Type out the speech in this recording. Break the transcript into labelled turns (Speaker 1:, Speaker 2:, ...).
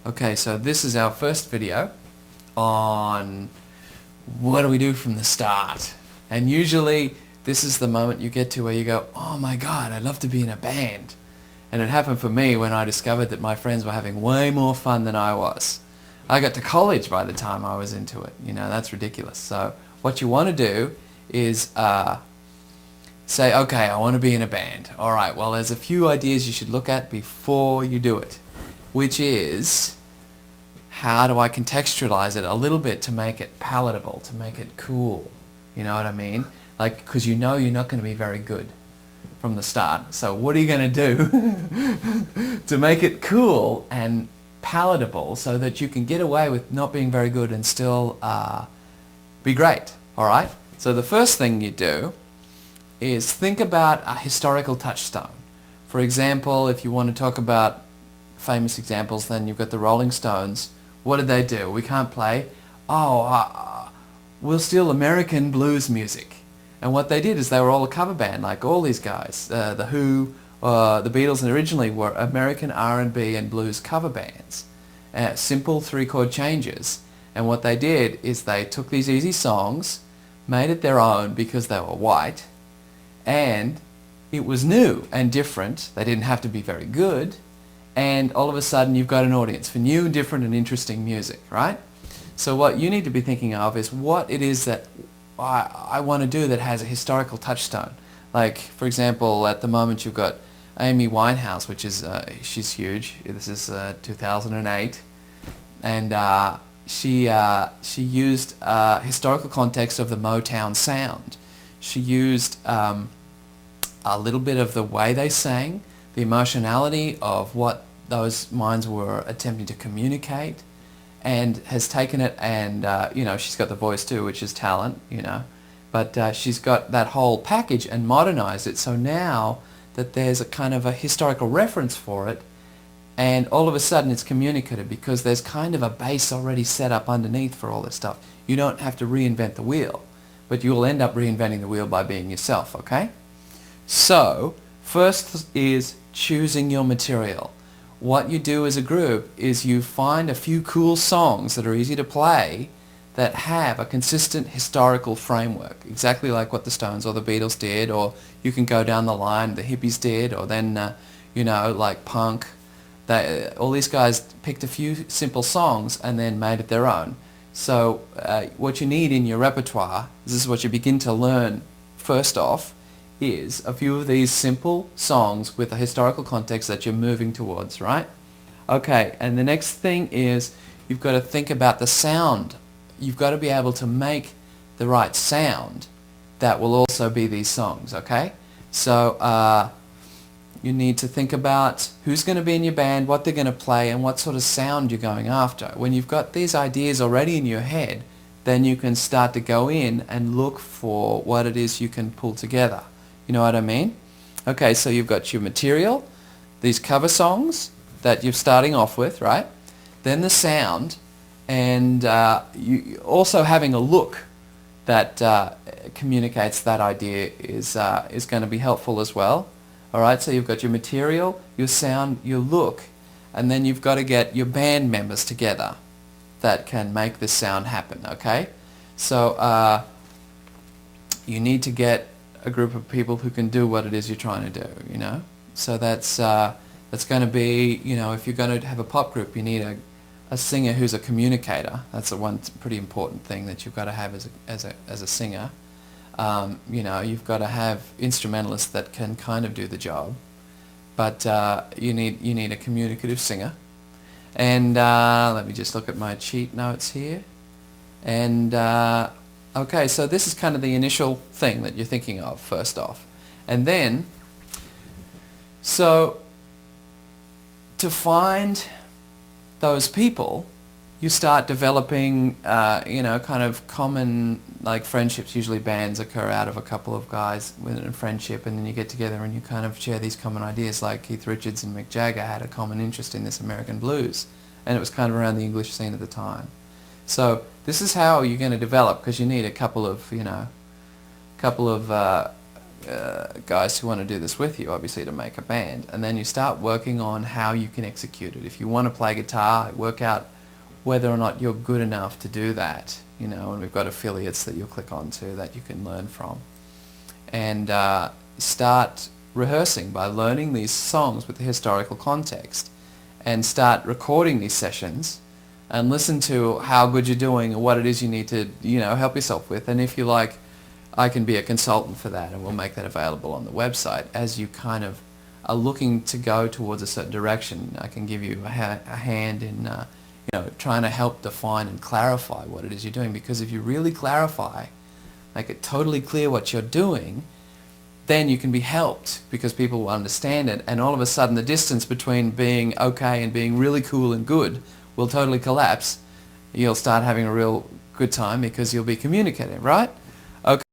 Speaker 1: Okay, so this is our first video on what do we do from the start. And usually this is the moment you get to where you go, oh my god, I'd love to be in a band. And it happened for me when I discovered that my friends were having way more fun than I was. I got to college by the time I was into it. You know, that's ridiculous. So what you want to do is say, okay, I want to be in a band. Alright, well there's a few ideas you should look at before you do it, which is, how do I contextualize it a little bit to make it palatable, to make it cool? You know what I mean? Like, because you know you're not going to be very good from the start. So what are you going to do to make it cool and palatable so that you can get away with not being very good and still be great? Alright? So the first thing you do is think about a historical touchstone. For example, if you want to talk about famous examples, then you've got the Rolling Stones. What did they do? We can't play. We'll steal American blues music. And what they did is they were all a cover band, like all these guys. The Who, the Beatles originally were American R&B and blues cover bands. Simple three-chord changes. And what they did is they took these easy songs, made it their own because they were white, and it was new and different. They didn't have to be very good. And all of a sudden you've got an audience for new, different and interesting music, right? So what you need to be thinking of is what it is that I want to do that has a historical touchstone. Like, for example, at the moment you've got Amy Winehouse, which is, she's huge. This is 2008. And she used historical context of the Motown sound. She used a little bit of the way they sang, the emotionality of what those minds were attempting to communicate, and has taken it and, you know, she's got the voice too, which is talent, you know, but she's got that whole package and modernized it, so now that there's a kind of a historical reference for it, and all of a sudden it's communicative because there's kind of a base already set up underneath for all this stuff. You don't have to reinvent the wheel, but you'll end up reinventing the wheel by being yourself, okay? So, first is choosing your material. What you do as a group is you find a few cool songs that are easy to play that have a consistent historical framework, exactly like what the Stones or the Beatles did, or you can go down the line, the hippies did, or then, you know, like punk. All these guys picked a few simple songs and then made it their own. So what you need in your repertoire, this is what you begin to learn first off, is a few of these simple songs with a historical context that you're moving towards, right? Okay, and the next thing is you've got to think about the sound. You've got to be able to make the right sound that will also be these songs, okay? So you need to think about who's going to be in your band, what they're going to play, and what sort of sound you're going after. When you've got these ideas already in your head, then you can start to go in and look for what it is you can pull together. You know what I mean? Okay, so you've got your material, these cover songs that you're starting off with, right? Then the sound, and you also having a look that communicates that idea is going to be helpful as well. Alright, so you've got your material, your sound, your look, and then you've got to get your band members together that can make this sound happen, okay? So you need to get a group of people who can do what it is you're trying to do, you know? So that's going to be, you know, if you're going to have a pop group, you need a singer who's a communicator. That's the one pretty important thing that you've got to have as a singer. You know, you've got to have instrumentalists that can kind of do the job, but you need a communicative singer. And let me just look at my cheat notes here. And okay, so this is kind of the initial thing that you're thinking of first off. And then, so to find those people, you start developing, you know, kind of common, like friendships. Usually bands occur out of a couple of guys within a friendship, and then you get together and you kind of share these common ideas, like Keith Richards and Mick Jagger had a common interest in this American blues, and it was kind of around the English scene at the time. So this is how you're going to develop, because you need a couple of, you know, guys who want to do this with you, obviously, to make a band, and then you start working on how you can execute it. If you want to play guitar, work out whether or not you're good enough to do that, and we've got affiliates that you'll click onto that you can learn from. And start rehearsing by learning these songs with the historical context, and start recording these sessions and listen to how good you're doing and what it is you need to, help yourself with. And if you like, I can be a consultant for that, and we'll make that available on the website. As you kind of are looking to go towards a certain direction, I can give you a hand in trying to help define and clarify what it is you're doing. Because if you really clarify, make it totally clear what you're doing, then you can be helped, because people will understand it, and all of a sudden the distance between being okay and being really cool and good will totally collapse. You'll start having a real good time because you'll be communicating, right? Okay.